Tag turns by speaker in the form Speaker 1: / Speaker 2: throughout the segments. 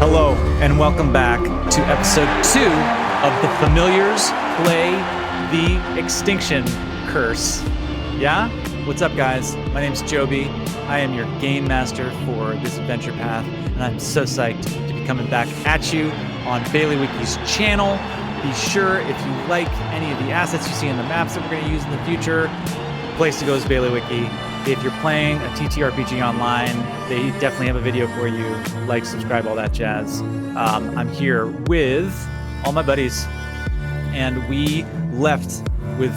Speaker 1: Hello, and welcome back to episode 2 of The Familiars Play the Extinction Curse. Yeah? What's up, guys? My name's Joby. I am your game master for this adventure path, and I'm so psyched to be coming back at you on Baileywikis channel. Be sure, if you like any of the assets you see in the maps that we're going to use in the future, the place to go is Baileywiki. If you're playing a TTRPG online, they definitely have a video for you. Like, subscribe, all that jazz. I'm here with all my buddies, and we left with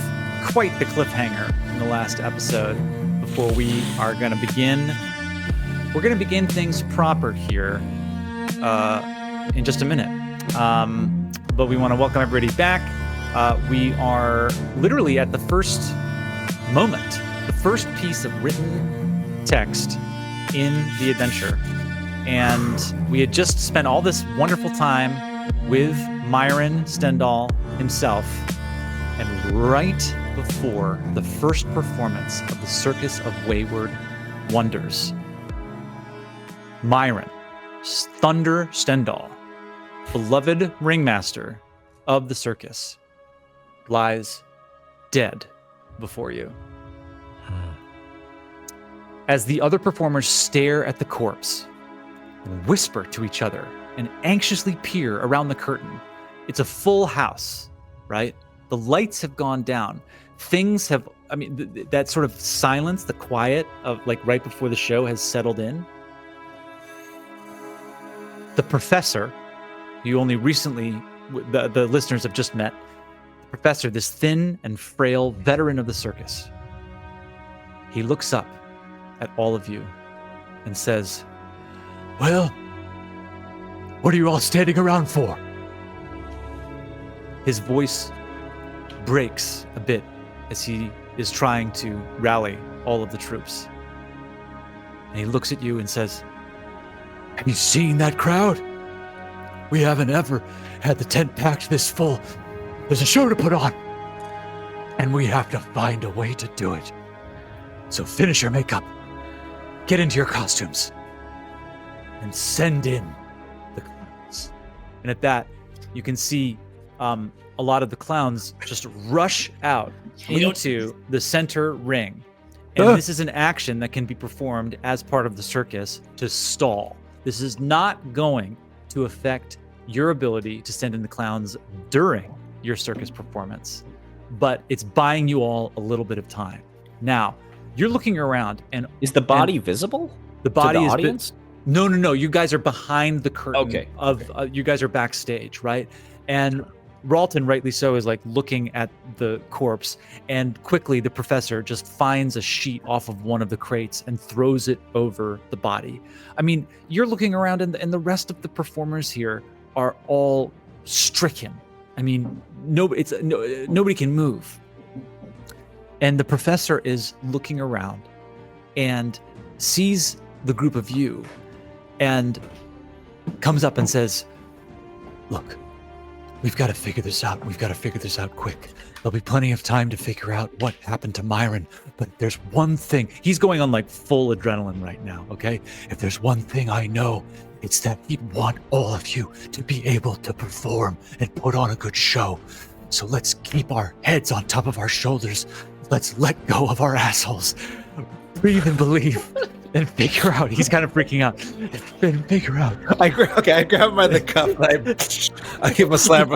Speaker 1: quite the cliffhanger in the last episode before we are going to begin. We're going to begin things proper here in just a minute. But we want to welcome everybody back. We are literally at the first moment, the first piece of written text in the adventure. And we had just spent all this wonderful time with Myron Stendahl himself. And right before the first performance of the Circus of Wayward Wonders, Myron Thunder Stendahl, beloved ringmaster of the circus, lies dead before you. As the other performers stare at the corpse, whisper to each other, and anxiously peer around the curtain. It's a full house, right? The lights have gone down. Things have, that sort of silence, the quiet of like right before the show has settled in. The professor, you only recently, the listeners have just met, the professor, this thin and frail veteran of the circus. He looks up at all of you and says, "Well, what are you all standing around for?" His voice breaks a bit as he is trying to rally all of the troops. And he looks at you and says, "Have you seen that crowd? We haven't ever had the tent packed this full. There's a show to put on, and we have to find a way to do it. So finish your makeup, get into your costumes, and send in the clowns." And at that, you can see a lot of the clowns just rush out into the center ring. And this is an action that can be performed as part of the circus to stall. This is not going to affect your ability to send in the clowns during your circus performance, but it's buying you all a little bit of time. Now, you're looking around, and
Speaker 2: is the body visible?
Speaker 1: The body
Speaker 2: to the
Speaker 1: is
Speaker 2: audience?
Speaker 1: No. You guys are behind the curtain.
Speaker 2: Okay.
Speaker 1: You guys are backstage, right? And Ralton, rightly so, is like looking at the corpse, and quickly the professor just finds a sheet off of one of the crates and throws it over the body. I mean, you're looking around, and the rest of the performers here are all stricken. I mean, nobody can move. And the professor is looking around and sees the group of you and comes up and says, "Look, we've got to figure this out. We've got to figure this out quick. There'll be plenty of time to figure out what happened to Myron. But there's one thing." He's going on like full adrenaline right now, okay? "If there's one thing I know, it's that he'd want all of you to be able to perform and put on a good show. So let's keep our heads on top of our shoulders. Let's let go of our assholes. Breathe and believe and figure out." He's kind of freaking out. "And figure out."
Speaker 3: I grab him by the cuff. I give him a slap.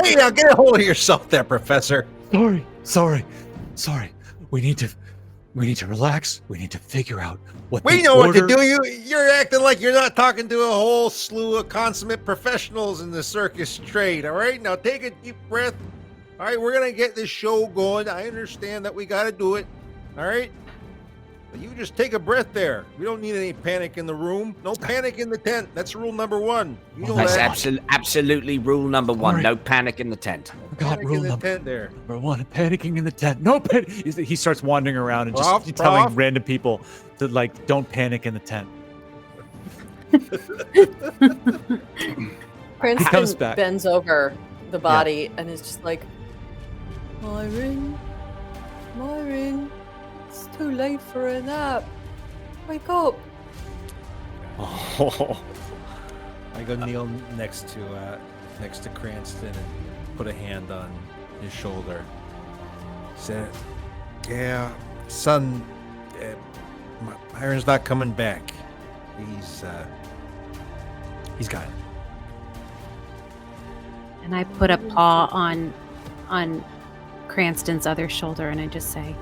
Speaker 3: "Hey, now get a hold of yourself there, Professor."
Speaker 1: Sorry. We need to relax. We need to figure out what
Speaker 3: we know what to do. You're acting like you're not talking to a whole slew of consummate professionals in the circus trade. All right, now take a deep breath. All right, we're gonna get this show going. I understand that we got to do it. All right, but you just take a breath there. We don't need any panic in the room. No panic in the tent. That's rule number one. You know
Speaker 2: That's
Speaker 3: that.
Speaker 2: absolutely rule number one.
Speaker 1: Right.
Speaker 2: No panic in the tent.
Speaker 1: Forgot rule number
Speaker 3: there.
Speaker 1: Number one, panicking in the tent. No panic. He starts wandering around and
Speaker 3: Prof.
Speaker 1: just telling random people to like, don't panic in the tent.
Speaker 4: Princeton bends over the body and is just like, Myron, it's too late for a nap. Wake up.
Speaker 2: Oh,
Speaker 3: I go kneel next to Cranston and put a hand on his shoulder. Said, "Yeah, son, Myron's not coming back. He's got it."
Speaker 5: And I put a paw on Cranston's other shoulder, and I just say,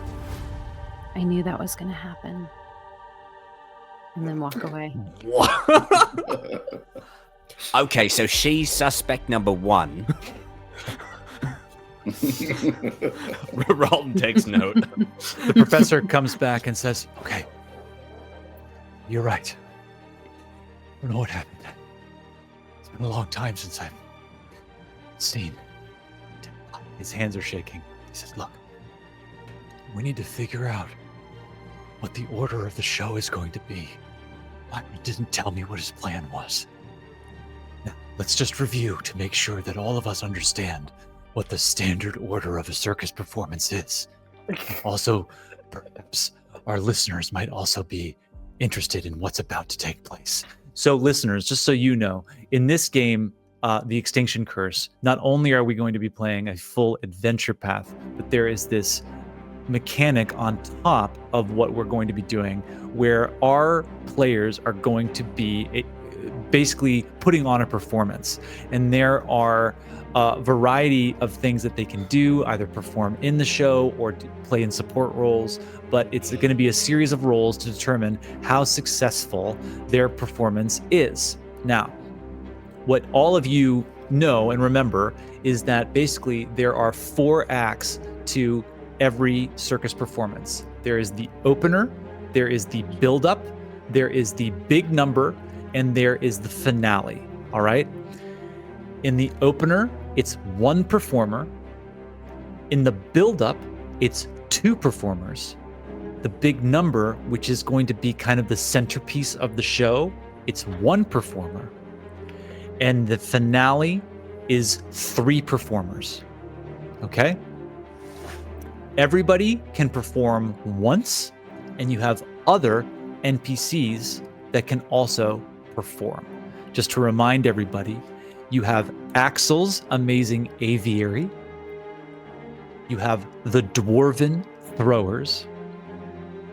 Speaker 5: "I knew that was going to happen," and then walk away.
Speaker 2: Okay, so she's suspect number 1.
Speaker 1: Ralton takes note. The professor comes back and says, "Okay, you're right. I don't know what happened. It's been a long time since I've seen." His hands are shaking. He says, "Look, we need to figure out what the order of the show is going to be. He didn't tell me what his plan was. Now, let's just review to make sure that all of us understand what the standard order of a circus performance is. Also, perhaps our listeners might also be interested in what's about to take place." So listeners, just so you know, in this game, the Extinction Curse, not only are we going to be playing a full adventure path, but there is this mechanic on top of what we're going to be doing where our players are going to be basically putting on a performance. And there are a variety of things that they can do, either perform in the show or play in support roles, but it's going to be a series of roles to determine how successful their performance is. Now, what all of you know and remember is that basically there are 4 acts to every circus performance. There is the opener, there is the build-up, there is the big number, and there is the finale, all right? In the opener, it's 1 performer. In the build-up, it's 2 performers. The big number, which is going to be kind of the centerpiece of the show, it's 1 performer. And the finale is 3 performers, okay? Everybody can perform once, and you have other NPCs that can also perform. Just to remind everybody, you have Axel's amazing aviary, you have the dwarven throwers,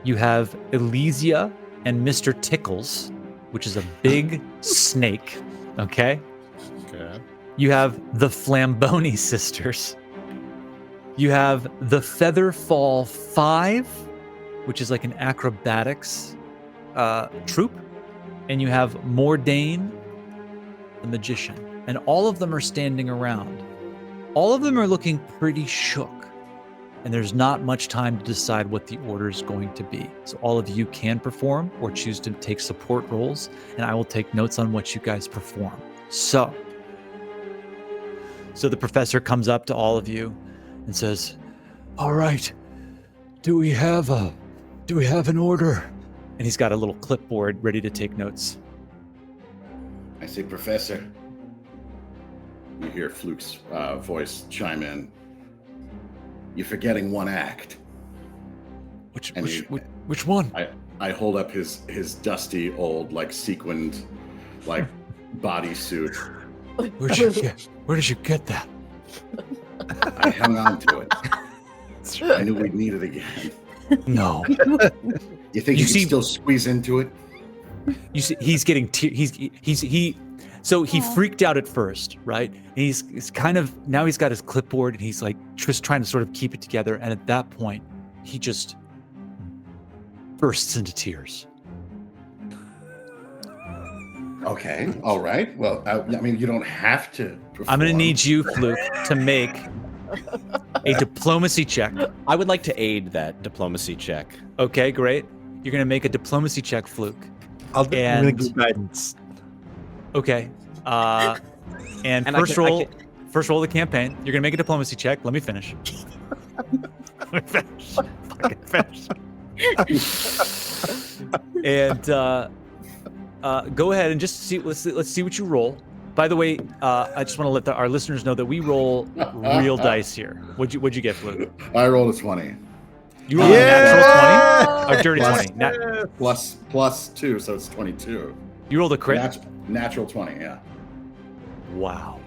Speaker 1: you have Elysia and Mr. Tickles, which is a big snake, okay?
Speaker 3: Okay.
Speaker 1: You have the Flamboni sisters. You have the Featherfall 5, which is like an acrobatics troupe. And you have Mordain, the magician. And all of them are standing around. All of them are looking pretty shook. And there's not much time to decide what the order is going to be. So all of you can perform or choose to take support roles, and I will take notes on what you guys perform. So the professor comes up to all of you and says, "All right, do we have an order?" And he's got a little clipboard ready to take notes.
Speaker 6: I say, "Professor." You hear Fluke's voice chime in. "You're forgetting 1 act."
Speaker 1: Which one?
Speaker 6: I hold up his dusty old sequined bodysuit.
Speaker 1: Where did you get that?
Speaker 6: I hung on to it. I knew we'd need it again.
Speaker 1: No.
Speaker 6: You think you can still squeeze into it?
Speaker 1: You see, he's getting so he freaked out at first, right? And he's kind of, now he's got his clipboard and he's just trying to sort of keep it together. And at that point, he just bursts into tears.
Speaker 6: Okay, all right. Well, you don't have to perform.
Speaker 1: I'm going to need you, Fluke, to make a diplomacy check.
Speaker 2: I would like to aid that diplomacy check.
Speaker 1: Okay, great. You're going to make a diplomacy check, Fluke.
Speaker 3: I'm going to give guidance.
Speaker 1: Okay. And first roll of the campaign. You're going to make a diplomacy check. Let me finish. Fucking finish. And go ahead and just see. Let's see what you roll. By the way, I just want to let our listeners know that we roll real dice here. What'd you get, Fluke?
Speaker 6: I rolled a 20.
Speaker 1: You rolled a natural 20? Or dirty 20?
Speaker 6: Plus 2, so it's 22.
Speaker 1: You rolled a crit?
Speaker 6: Natural 20, yeah.
Speaker 1: Wow.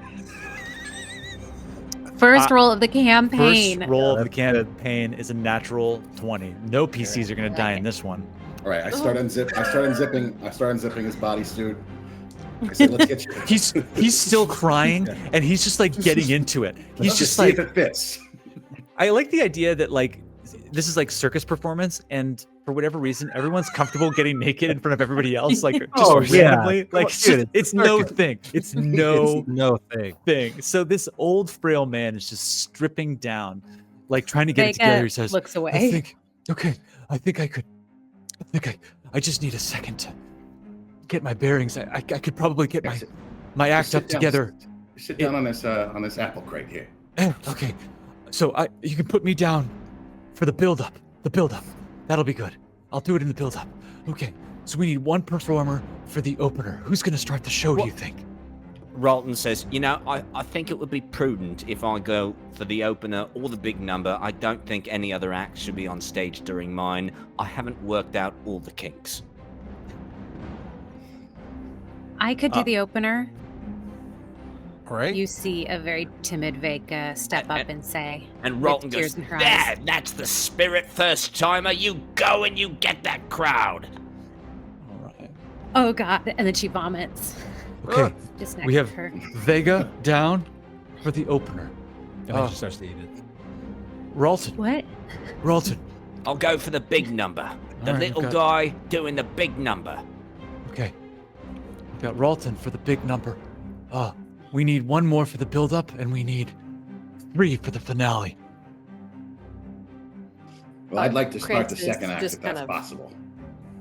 Speaker 5: First roll of the campaign.
Speaker 1: First roll of the campaign is a natural 20. No PCs are going to die in this one.
Speaker 6: All right, I start unzipping his bodysuit. I said, let's get you.
Speaker 1: He's still crying, and he's just like getting into it. He's just
Speaker 6: see
Speaker 1: like,
Speaker 6: if it fits.
Speaker 1: I like the idea that like this is like circus performance, and for whatever reason, everyone's comfortable getting naked in front of everybody else, like just randomly. Like it's no thing. It's no thing. So this old frail man is just stripping down, like trying to get it together. He says,
Speaker 5: looks away.
Speaker 1: I think I just need a second to get my bearings. I could probably get my act up together.
Speaker 6: Sit down on this apple crate here.
Speaker 1: Okay, so you can put me down for the build up. That'll be good. I'll do it in the build up. Okay, so we need one performer for the opener. Who's gonna start the show? Do you think?
Speaker 2: Ralton says, I think it would be prudent if I go for the opener or the big number. I don't think any other act should be on stage during mine. I haven't worked out all the kinks.
Speaker 5: I could do the opener.
Speaker 3: All right.
Speaker 5: You see a very timid Vega step up and say,
Speaker 2: and Ralton
Speaker 5: with tears
Speaker 2: goes,
Speaker 5: in her eyes,
Speaker 2: that's the spirit, first timer. You go and you get that crowd.
Speaker 1: All right.
Speaker 5: "Oh God!" And then she vomits.
Speaker 1: Okay.
Speaker 5: Just next
Speaker 1: We have
Speaker 5: to her.
Speaker 1: Vega down for the opener.
Speaker 7: And I just starts to eat it.
Speaker 1: Ralton.
Speaker 5: What?
Speaker 1: Ralton.
Speaker 2: I'll go for the big number. The
Speaker 1: All right,
Speaker 2: little
Speaker 1: we've
Speaker 2: guy doing the big number.
Speaker 1: Okay. We've got Ralton for the big number. We need one more for the build-up, and we need 3 for the finale.
Speaker 6: Well, I'd like to start the
Speaker 4: Cranston's
Speaker 6: second act
Speaker 4: just
Speaker 6: if that's
Speaker 4: kind of-
Speaker 6: possible.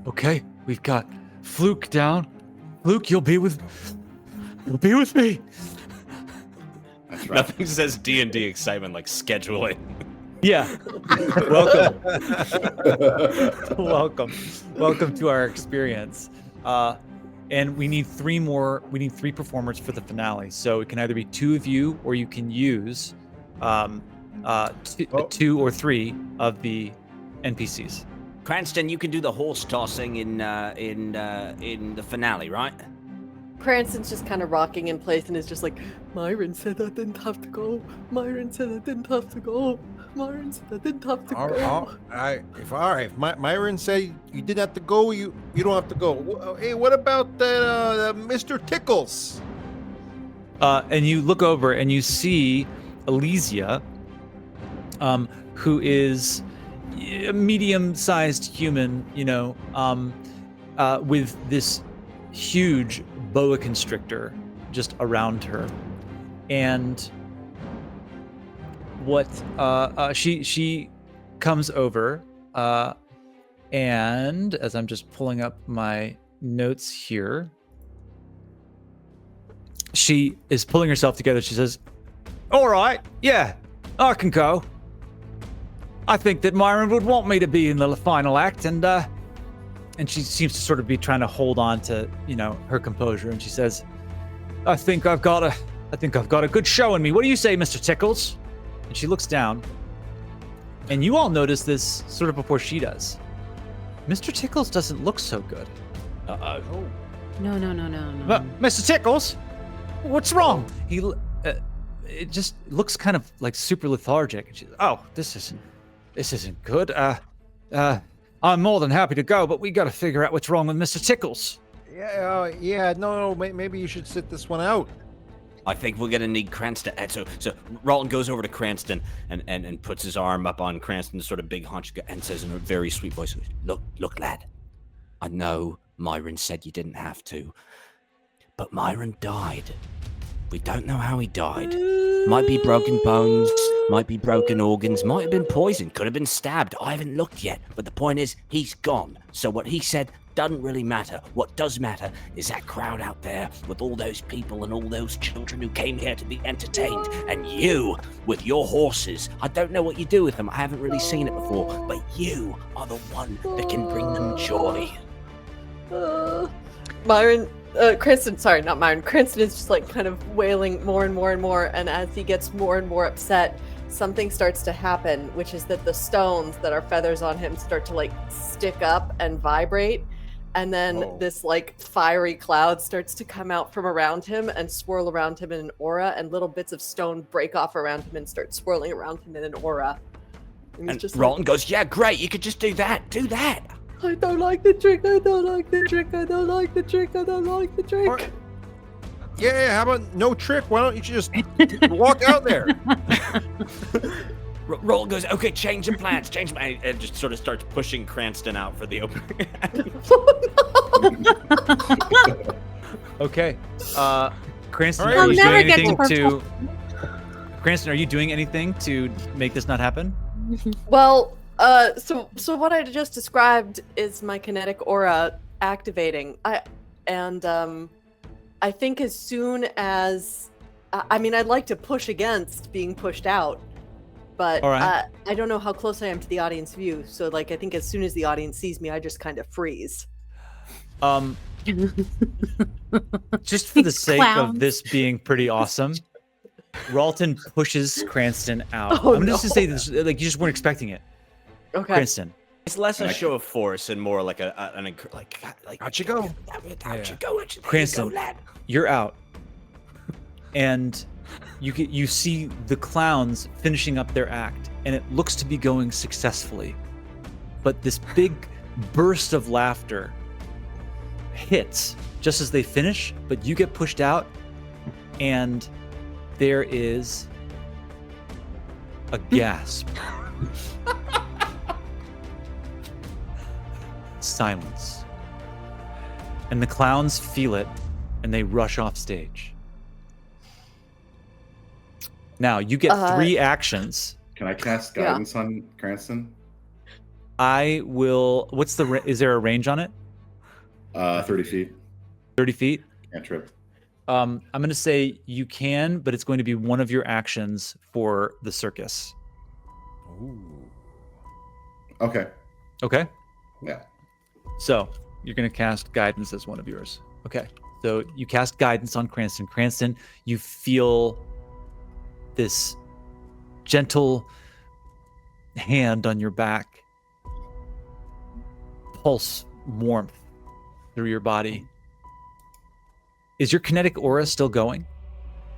Speaker 1: Okay, we've got Fluke down. Fluke, you'll be with me.
Speaker 6: That's right.
Speaker 8: Nothing says D&D excitement like scheduling.
Speaker 1: Yeah. Welcome to our experience. And we need 3 more. We need 3 performers for the finale. So it can either be 2 of you, or you can use 2 or 3 of the NPCs.
Speaker 2: Cranston, you can do the horse tossing in the finale, right?
Speaker 4: Cranston's just kind of rocking in place and is just like, Myron said I didn't have to go. Myron said I didn't have to go. Myron said I didn't have to go.
Speaker 3: If Myron said you didn't have to go, you don't have to go. Hey, what about that Mr. Tickles?
Speaker 1: And you look over and you see Elysia, who is a medium-sized human, with this huge boa constrictor just around her. And what she comes over, and as I'm just pulling up my notes here, she is pulling herself together. She says, "All right, yeah, I can go. I think that Myron would want me to be in the final act," and she seems to sort of be trying to hold on to, her composure. And she says, I think I've got a good show in me. What do you say, Mr. Tickles?" And she looks down, and you all notice this sort of before she does. Mr. Tickles doesn't look so good.
Speaker 5: No.
Speaker 1: Mr. Tickles, what's wrong? It just looks kind of like super lethargic. And she's, this isn't good. I'm more than happy to go, but we got to figure out what's wrong with Mr. Tickles.
Speaker 3: No, maybe you should sit this one out.
Speaker 2: I think we're gonna need Cranston. So Ralton goes over to Cranston and puts his arm up on Cranston's sort of big hunch and says in a very sweet voice, Look, lad. I know Myron said you didn't have to, but Myron died. We don't know how he died. Might be broken bones, might be broken organs, might have been poisoned, could have been stabbed. I haven't looked yet, but the point is, he's gone. So what he said doesn't really matter. What does matter is that crowd out there with all those people and all those children who came here to be entertained. And you, with your horses, I don't know what you do with them. I haven't really seen it before, but you are the one that can bring them joy.
Speaker 4: Cranston is just like kind of wailing more and more and more, and as he gets more and more upset, something starts to happen, which is that the stones that are feathers on him start to like stick up and vibrate, And then this like fiery cloud starts to come out from around him and swirl around him in an aura, and little bits of stone break off around him and start swirling around him in an aura.
Speaker 2: And
Speaker 4: just
Speaker 2: Ralton goes, yeah, great, you could just do that. Do that.
Speaker 4: I don't like the trick, I don't like the trick, I don't like the trick, I don't like the trick.
Speaker 3: Yeah, how about no trick? Why don't you just walk out there?
Speaker 2: Ralton goes, okay, change the plans, and just sort of starts pushing Cranston out for the opening.
Speaker 1: Okay. Cranston,
Speaker 3: All right.
Speaker 1: are you
Speaker 5: I'll
Speaker 1: doing
Speaker 5: never get
Speaker 1: anything
Speaker 5: to
Speaker 1: Cranston, are you doing anything to make this not happen?
Speaker 4: Well, so what I just described is my kinetic aura activating. I think as soon as, I'd like to push against being pushed out, but
Speaker 1: All right.
Speaker 4: I don't know how close I am to the audience view. So like, I think as soon as the audience sees me, I just kind of freeze.
Speaker 1: Just for the sake of
Speaker 5: Clowns.
Speaker 1: this being pretty awesome, Ralton pushes Cranston out.
Speaker 4: Oh,
Speaker 1: I'm just
Speaker 4: no.
Speaker 1: gonna say this, like you just weren't expecting it.
Speaker 4: Okay.
Speaker 1: Cranston,
Speaker 2: It's less a show of force and more like like
Speaker 3: How'd you go?
Speaker 2: How'd you go?
Speaker 1: Cranston,
Speaker 2: There you go, lad.
Speaker 1: you're out, and you see the clowns finishing up their act, and it looks to be going successfully, but this big burst of laughter hits just as they finish, but you get pushed out, and there is a gasp. Silence. And the clowns feel it, and they rush off stage. Now, you get 3 actions.
Speaker 6: Can I cast guidance on Cranston?
Speaker 1: I will... is there a range on it?
Speaker 6: 30 feet.
Speaker 1: 30 feet?
Speaker 6: Can't trip.
Speaker 1: I'm going to say you can, but it's going to be one of your actions for the circus.
Speaker 6: Okay.
Speaker 1: Okay?
Speaker 6: Yeah.
Speaker 1: So, you're going to cast guidance as one of yours. Okay. So, you cast guidance on Cranston. Cranston, you feel this gentle hand on your back pulse warmth through your body. Is your kinetic aura still going?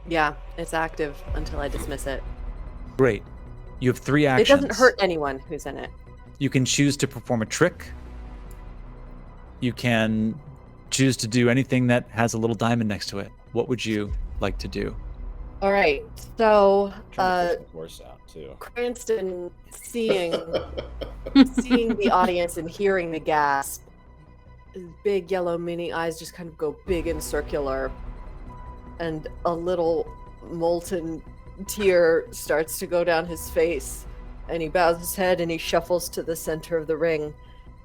Speaker 4: Yeah, it's active until I dismiss it.
Speaker 1: Great. You have 3
Speaker 4: It
Speaker 1: actions.
Speaker 4: doesn't hurt anyone who's in it.
Speaker 1: You can choose to perform a trick. You can choose to do anything that has a little diamond next to it. What would you like to do?
Speaker 4: All right, so
Speaker 8: Trying to put the horse out too.
Speaker 4: Cranston seeing the audience and hearing the gasp, his big yellow mini eyes just kind of go big and circular, and a little molten tear starts to go down his face, and he bows his head and he shuffles to the center of the ring.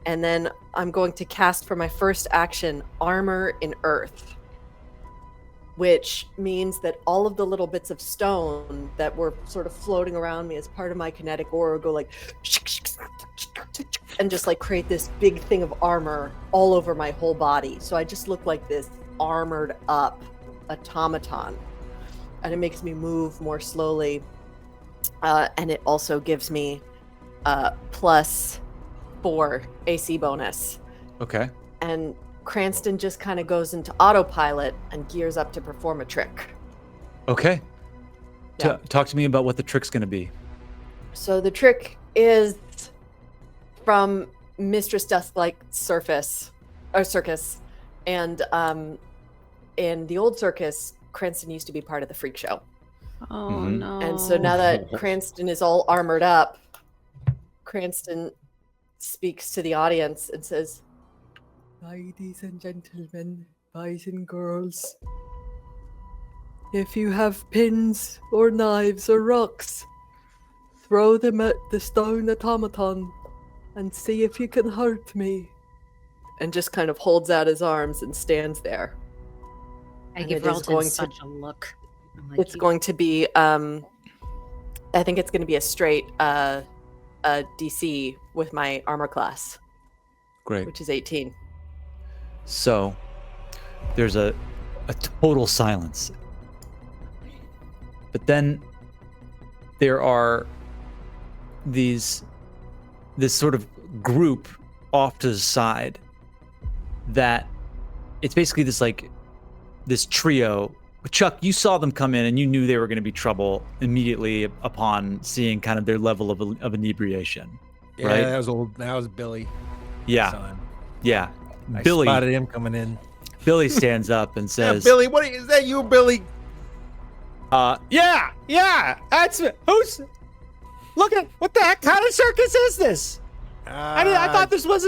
Speaker 4: And then I'm going to cast for my first action Armor in Earth, which means that all of the little bits of stone that were sort of floating around me as part of my kinetic aura go like and just like create this big thing of armor all over my whole body. So I just look like this armored up automaton, and it makes me move more slowly. And it also gives me +4 AC bonus.
Speaker 1: Okay.
Speaker 4: And Cranston just kind of goes into autopilot and gears up to perform a trick.
Speaker 1: Okay.
Speaker 4: Yeah.
Speaker 1: Talk to me about what the trick's going to be.
Speaker 4: So the trick is from Mistress Dusklight Circus, and in the old circus, Cranston used to be part of the freak show.
Speaker 5: Oh
Speaker 1: Mhm.
Speaker 5: no.
Speaker 4: And so now that Cranston is all armored up, Cranston speaks to the audience and says, "Ladies and gentlemen, boys and girls, if you have pins or knives or rocks, throw them at the stone automaton and see if you can hurt me." And just kind of holds out his arms and stands there.
Speaker 5: I
Speaker 4: and
Speaker 5: give
Speaker 4: it is
Speaker 5: Ralton
Speaker 4: going to-
Speaker 5: such a look. I'm like,
Speaker 4: It's going to be, I think it's going to be a straight DC with my armor class,
Speaker 1: Great.
Speaker 4: which is 18.
Speaker 1: So there's a total silence. But then there are this sort of group off to the side that it's basically this trio. Chuck, you saw them come in and you knew they were going to be trouble immediately upon seeing kind of their level of inebriation,
Speaker 3: Yeah,
Speaker 1: right?
Speaker 3: that was Billy.
Speaker 1: Yeah,
Speaker 3: Son.
Speaker 1: yeah.
Speaker 3: I
Speaker 1: Billy
Speaker 3: spotted him coming in.
Speaker 1: Billy stands up and
Speaker 3: Yeah,
Speaker 1: says,
Speaker 3: Billy, is that you, Billy?
Speaker 1: yeah, that's who's. Look at what the heck kind of circus is this? I thought this was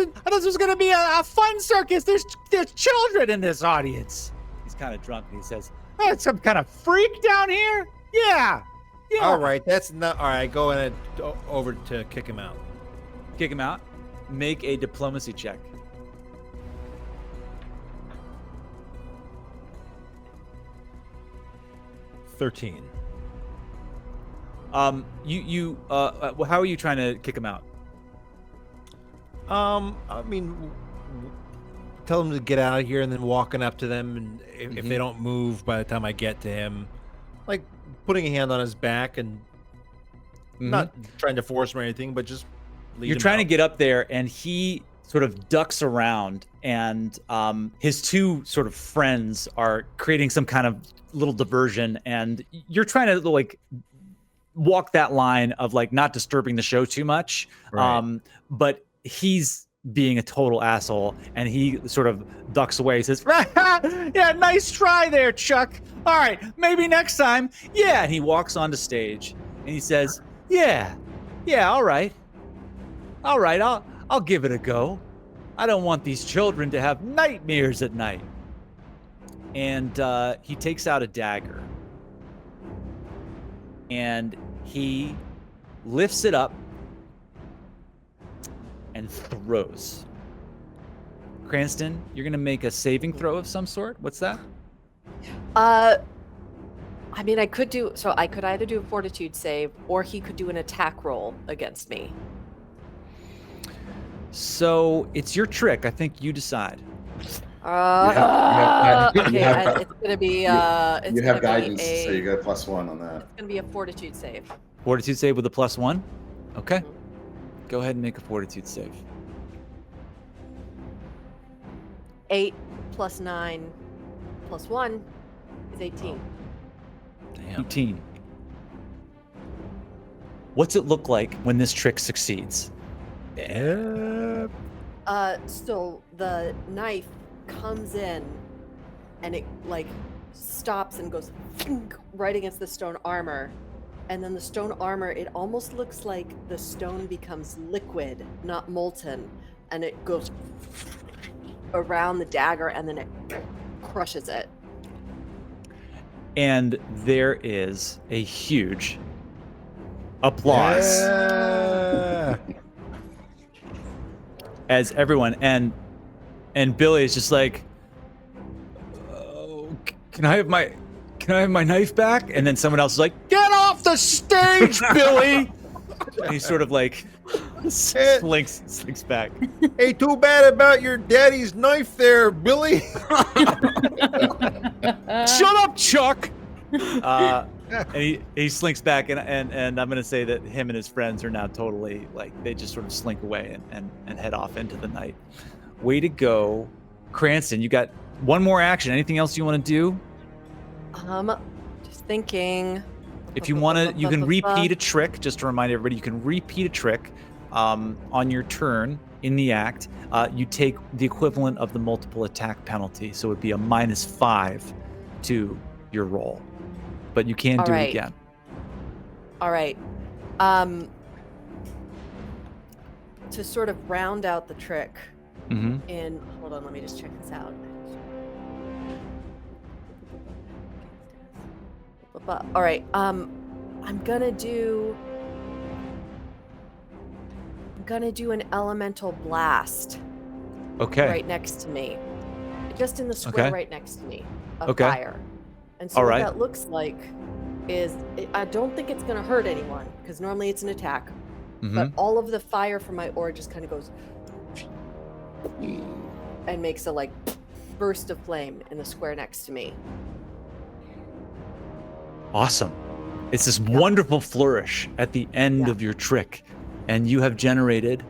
Speaker 1: going to be a fun circus. There's children in this audience. He's kind of drunk and he says, "Oh, it's some kind of freak down here." Yeah.
Speaker 3: All right, that's not all right. Go ahead over to kick him out.
Speaker 1: Kick him out. Make a diplomacy check.
Speaker 3: $13.
Speaker 1: How are you trying to kick him out?
Speaker 3: I mean, tell them to get out of here, and then walking up to them, and if they don't move by the time I get to him, like putting a hand on his back and not trying to force him or anything, but just lead
Speaker 1: You're
Speaker 3: him
Speaker 1: trying to
Speaker 3: out.
Speaker 1: get up there, and he sort of ducks around, and his two sort of friends are creating some kind of little diversion, and you're trying to like walk that line of like not disturbing the show too much,
Speaker 3: Right.
Speaker 1: but he's being a total asshole, and he sort of ducks away. He says, "Yeah, nice try there, Chuck. All right, maybe next time." Yeah, and he walks onto stage, and he says, "Yeah, all right, I'll give it a go. I don't want these children to have nightmares at night." And he takes out a dagger, and he lifts it up and throws. Cranston, you're gonna make a saving throw of some sort. What's that?
Speaker 4: I mean, I could either do a fortitude save, or he could do an attack roll against me.
Speaker 1: So it's your trick. I think you decide.
Speaker 4: It's gonna be.
Speaker 6: You have
Speaker 4: gonna be
Speaker 6: guidance, so you get a +1 on that.
Speaker 4: It's gonna be a fortitude save.
Speaker 1: Fortitude save with a +1. Okay. Go ahead and make a fortitude save.
Speaker 4: 8 + 9 + 1 is 18.
Speaker 3: Damn.
Speaker 1: 18. What's it look like when this trick succeeds?
Speaker 4: So the knife comes in, and it like stops and goes right against the stone armor, and then the stone armor, it almost looks like the stone becomes liquid, not molten, and it goes around the dagger, and then it crushes it.
Speaker 1: And there is a huge applause
Speaker 3: Yeah.
Speaker 1: as everyone and Billy is just like, "Oh, can I have my knife back?" And then someone else is like, "Get off the stage, Billy!" And he sort of like slinks back.
Speaker 3: Hey, too bad about your daddy's knife there, Billy.
Speaker 1: Shut up, Chuck. And he slinks back, and I'm gonna say that him and his friends are now totally like, they just sort of slink away and head off into the night. Way to go, Cranston. You got one more action. Anything else you want to do?
Speaker 4: Just thinking.
Speaker 1: If you want to, you can repeat a trick. Just to remind everybody, you can repeat a trick on your turn in the act. You take the equivalent of the multiple attack penalty, so it would be a -5 to your roll. But you can do it again.
Speaker 4: All right. To sort of round out the trick, hold on, let me just check this out. All right. I'm gonna do an elemental blast.
Speaker 1: Okay.
Speaker 4: Right next to me, just in the square
Speaker 1: Okay.
Speaker 4: right next to me, of
Speaker 1: Okay.
Speaker 4: fire. And so
Speaker 1: All
Speaker 4: what
Speaker 1: right.
Speaker 4: that looks like is, I don't think it's gonna hurt anyone, because normally it's an attack. But all of the fire from my aura just kind of goes and makes a like burst of flame in the square next to me.
Speaker 1: Awesome. It's this wonderful flourish at the end of your trick, and you have generated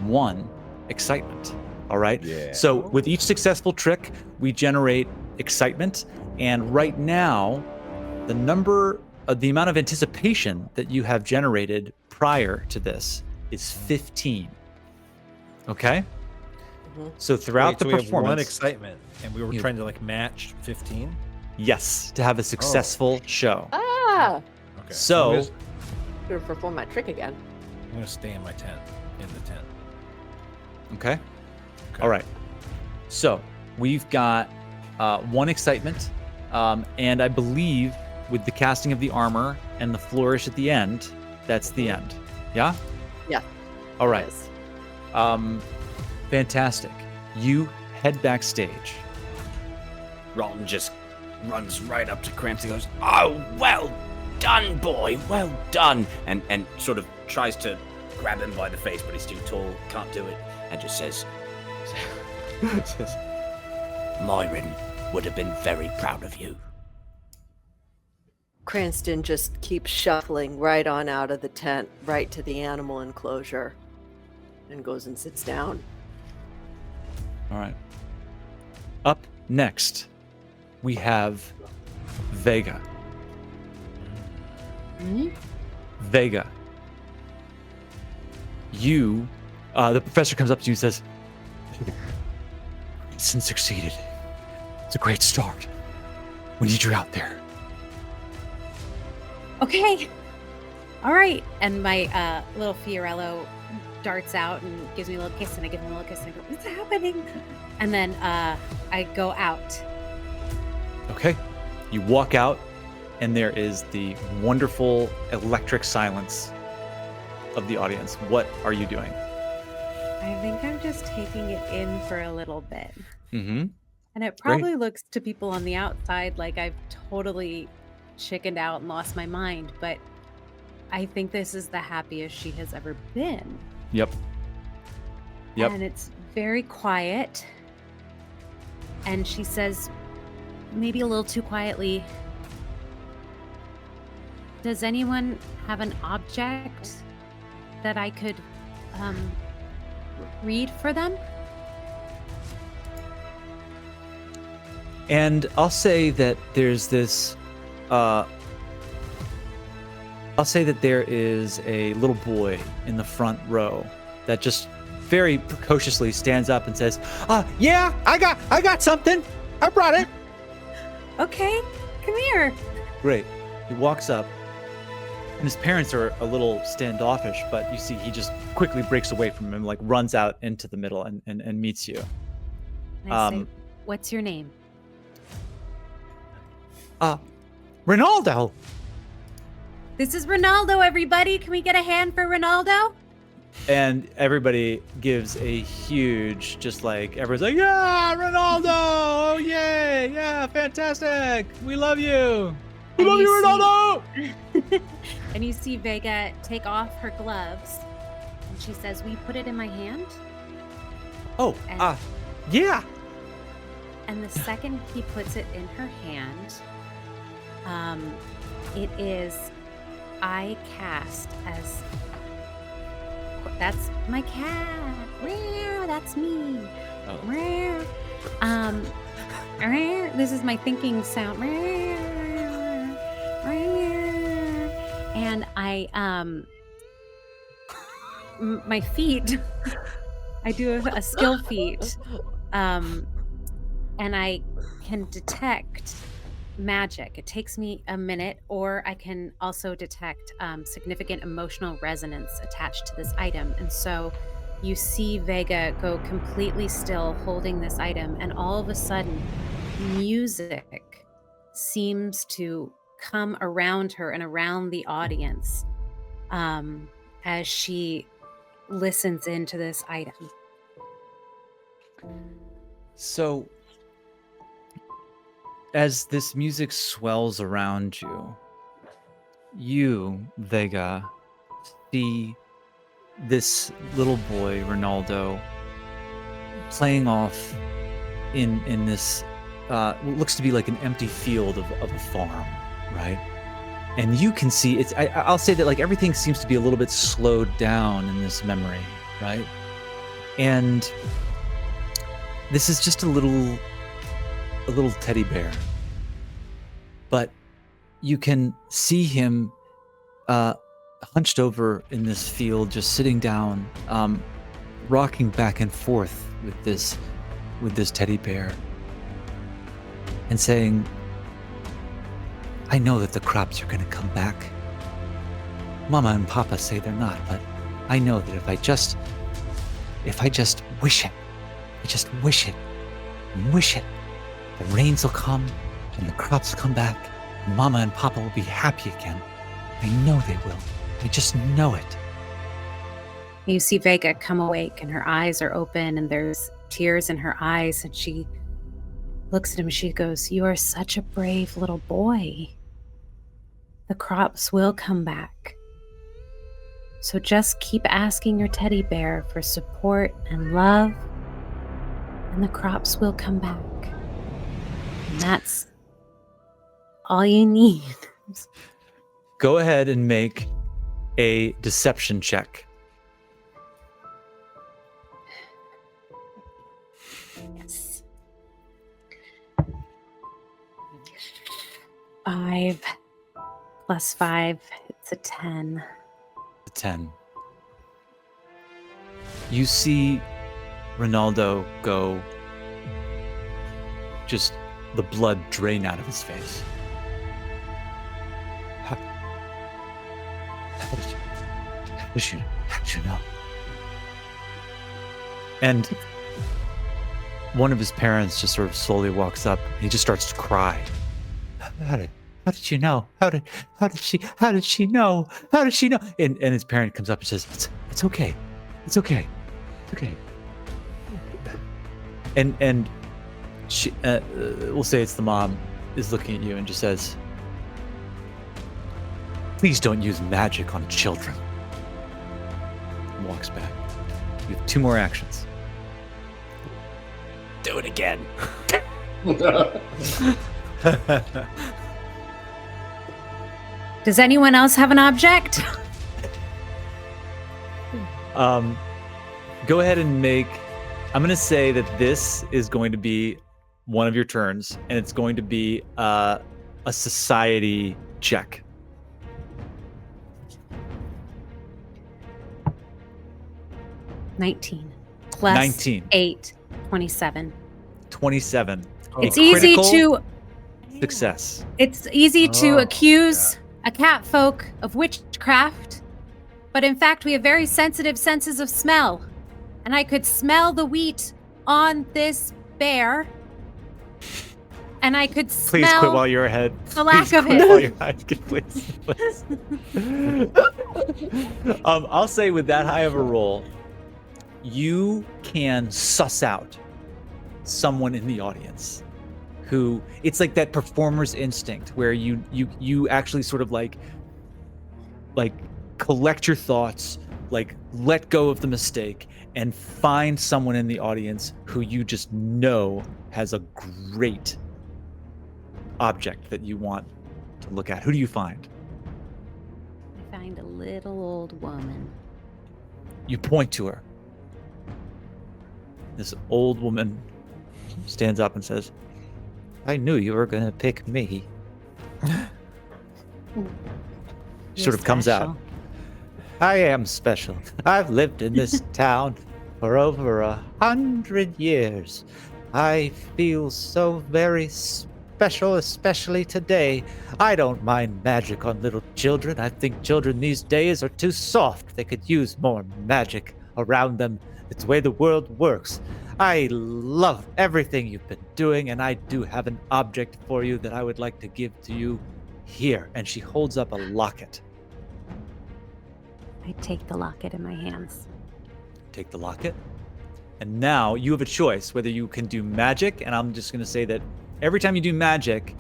Speaker 1: 1 excitement. All right.
Speaker 8: Yeah.
Speaker 1: So with each successful trick, we generate excitement, and right now, the amount of anticipation that you have generated prior to this is 15. Okay. So throughout the
Speaker 3: we have one
Speaker 1: performance,
Speaker 3: excitement, and we were
Speaker 1: You-
Speaker 3: trying to like match 15.
Speaker 1: yes, to have a successful show.
Speaker 4: Ah!
Speaker 3: Okay.
Speaker 1: So-
Speaker 3: I'm
Speaker 4: Gonna perform my trick again.
Speaker 3: gonna stay in my tent. In the tent.
Speaker 1: Okay.
Speaker 3: Okay.
Speaker 1: All right. So we've got one excitement, and I believe with the casting of the armor and the flourish at the end, that's the end. Yeah.
Speaker 4: Yeah.
Speaker 1: All right.
Speaker 4: Yes.
Speaker 1: Fantastic. You head backstage.
Speaker 2: Ralton just runs right up to Cranston and goes, "Oh, well done, boy, well done," and sort of tries to grab him by the face, but he's too tall, can't do it, and just says, "Myron would have been very proud of you."
Speaker 4: Cranston just keeps shuffling right on out of the tent, right to the animal enclosure, and goes and sits down.
Speaker 1: All right. Up next, we have Vega. Vega. You, the professor comes up to you and says, "Sin succeeded. It's a great start. We need you out there."
Speaker 5: Okay. All right. And my little Fiorello darts out and gives me a little kiss, and I give him a little kiss, and I go, "What's happening?" And then I go out.
Speaker 1: Okay. You walk out, and there is the wonderful electric silence of the audience. What are you doing?
Speaker 5: I think I'm just taking it in for a little bit.
Speaker 1: Mm-hmm.
Speaker 5: And it probably looks to people on the outside like I've totally chickened out and lost my mind, but I think this is the happiest she has ever been.
Speaker 1: Yep. Yep.
Speaker 5: And it's very quiet. And she says, maybe a little too quietly, "Does anyone have an object that I could read for them?"
Speaker 1: And I'll say that there's this. I'll say that there is a little boy in the front row that just very precociously stands up and says, "Yeah, I got something. I brought it."
Speaker 5: Okay, come here.
Speaker 1: Great. He walks up, and his parents are a little standoffish, but you see he just quickly breaks away from him, like runs out into the middle and meets you.
Speaker 5: And I say, "What's your name?"
Speaker 1: Ronaldo.
Speaker 5: "This is Ronaldo, everybody. Can we get a hand for Ronaldo?"
Speaker 1: And everybody gives a huge, just like, everyone's like, "Yeah, Ronaldo! Oh, yay! Yeah, fantastic! We love you! We
Speaker 5: And
Speaker 1: love you,
Speaker 5: you
Speaker 1: Ronaldo!"
Speaker 5: And you see Vega take off her gloves, and she says, "Will you put it in my hand?"
Speaker 1: Oh,
Speaker 5: And-
Speaker 1: yeah.
Speaker 5: And the second he puts it in her hand, it is I cast as that's my cat. Meow, that's me.
Speaker 1: Oh.
Speaker 5: Meow. Meow. This is my thinking sound. Meow. Meow. And I my feet. I do a skill feat. And I can detect magic. It takes me a minute, or I can also detect significant emotional resonance attached to this item. And so you see Vega go completely still holding this item, and all of a sudden, music seems to come around her and around the audience as she listens into this item.
Speaker 1: So, as this music swells around you, Vega, see this little boy, Ronaldo, playing off in this what looks to be like an empty field of a farm, right? And you can see it's. I'll say that like everything seems to be a little bit slowed down in this memory, right? And this is just a little teddy bear. But you can see him hunched over in this field, just sitting down, rocking back and forth with this teddy bear, and saying, I know that the crops are going to come back. Mama and Papa say they're not, but I know that if I just wish it, and wish it, the rains will come and the crops will come back, and Mama and Papa will be happy again. I know they will. I just know it.
Speaker 5: You see Vega come awake, and her eyes are open, and there's tears in her eyes, and she looks at him and she goes, you are such a brave little boy. The crops will come back. So just keep asking your teddy bear for support and love, and the crops will come back. And that's all you need.
Speaker 1: Go ahead and make a deception check.
Speaker 5: Yes. 5 plus 5, it's a 10.
Speaker 1: 10. You see Ronaldo go, just the blood drain out of his face. How did you know? And one of his parents just sort of slowly walks up. He just starts to cry. How did you know? How did she know? How did she know? And his parent comes up and says, It's okay. It's okay. It's okay. And she, we'll say it's the mom, is looking at you and just says, please don't use magic on children. And walks back. You have 2 more actions.
Speaker 2: Do it again.
Speaker 5: Does anyone else have an object?
Speaker 1: Go ahead and make, I'm going to say that this is going to be one of your turns, and it's going to be a society check.
Speaker 5: 19 plus
Speaker 1: 19.
Speaker 5: 8, 27.
Speaker 1: 27.
Speaker 5: It's easy
Speaker 1: critical
Speaker 5: to
Speaker 1: success.
Speaker 5: It's easy to accuse a cat folk of witchcraft, but in fact we have very sensitive senses of smell, and I could smell the wheat on this bear, and I could smell.
Speaker 1: Please quit while you're ahead.
Speaker 5: the lack
Speaker 1: Please
Speaker 5: of
Speaker 1: quit
Speaker 5: it.
Speaker 1: while you're ahead. Please. I'll say with that high of a roll, you can suss out someone in the audience who, it's like that performer's instinct where you actually sort of like collect your thoughts, like let go of the mistake, and find someone in the audience who you just know has a great object that you want to look at. Who do you find?
Speaker 5: I find a little old woman.
Speaker 1: You point to her. This old woman stands up and says, I knew you were going to pick me. She sort of comes out. I am special. I've lived in this town for over 100 years. I feel so very special, especially today. I don't mind magic on little children. I think children these days are too soft. They could use more magic around them. It's the way the world works. I love everything you've been doing, and I do have an object for you that I would like to give to you here. And she holds up a locket.
Speaker 5: I take the locket in my hands.
Speaker 1: Take the locket. And now you have a choice whether you can do magic, and I'm just going to say that every time you do magic,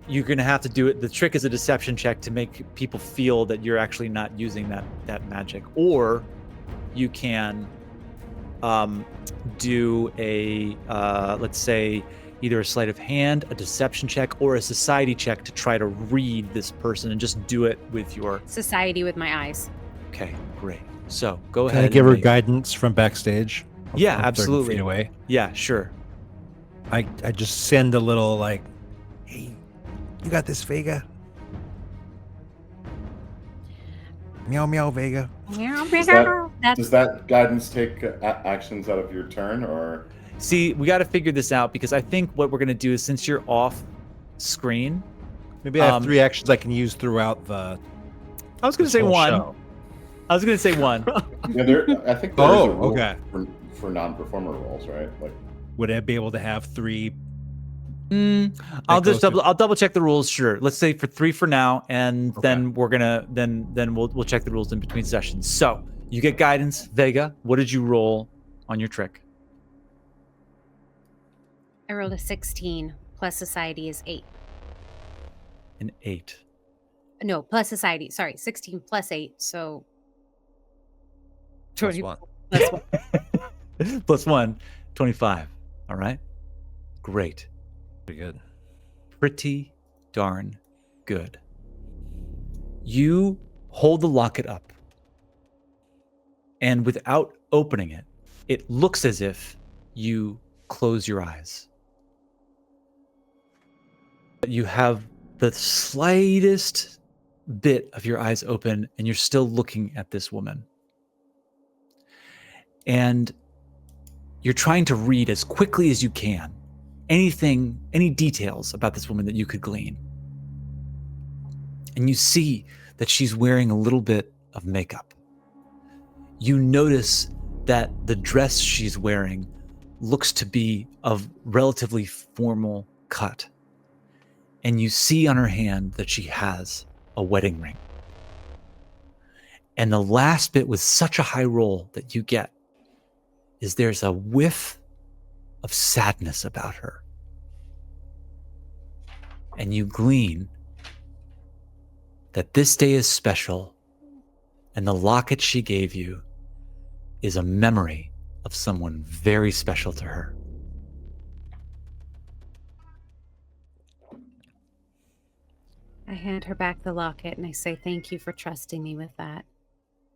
Speaker 1: you're going to have to do it. The trick is a deception check to make people feel that you're actually not using that magic. Or you can do a, let's say, either a sleight of hand, a deception check, or a society check to try to read this person, and just do it with your...
Speaker 5: Society with my eyes.
Speaker 1: Okay, great. So go ahead.
Speaker 7: Can I give her
Speaker 1: and
Speaker 7: guidance from backstage?
Speaker 1: Yeah,
Speaker 7: I'm 30
Speaker 1: absolutely.
Speaker 7: feet away.
Speaker 1: Yeah, sure.
Speaker 7: I just send a little like, hey, you got this, Vega? Meow, meow, Vega.
Speaker 6: Does that guidance take actions out of your turn, or?
Speaker 1: See, we got to figure this out because I think what we're going to do is since you're off screen.
Speaker 7: Maybe I have 3 actions I can use throughout the.
Speaker 1: I was going to say
Speaker 7: whole
Speaker 1: 1.
Speaker 7: show.
Speaker 1: I was going to say 1.
Speaker 6: Yeah, I think there is a rule
Speaker 7: okay.
Speaker 6: for non-performer roles, right? Like,
Speaker 7: would I be able to have 3?
Speaker 1: I'll double check the rules. Sure. Let's say for 3 for now, and
Speaker 7: Okay.
Speaker 1: then we're gonna then we'll check the rules in between sessions. So you get guidance, Vega. What did you roll on your trick?
Speaker 5: I rolled a 16 plus society is 8.
Speaker 1: An 8.
Speaker 5: No, plus society. Sorry, 16 plus 8. So
Speaker 7: Plus
Speaker 5: 20
Speaker 7: 1.
Speaker 5: plus 1.
Speaker 1: Plus 1, 25. All right. Great.
Speaker 7: Pretty good.
Speaker 1: Pretty darn good. You hold the locket up, and without opening it, it looks as if you close your eyes. But you have the slightest bit of your eyes open, and you're still looking at this woman. And you're trying to read as quickly as you can any details about this woman that you could glean. And you see that she's wearing a little bit of makeup. You notice that the dress she's wearing looks to be of relatively formal cut. And you see on her hand that she has a wedding ring. And the last bit with such a high roll that you get is there's a whiff of sadness about her. And you glean that this day is special, and the locket she gave you is a memory of someone very special to her.
Speaker 5: I hand her back the locket and I say, thank you for trusting me with that.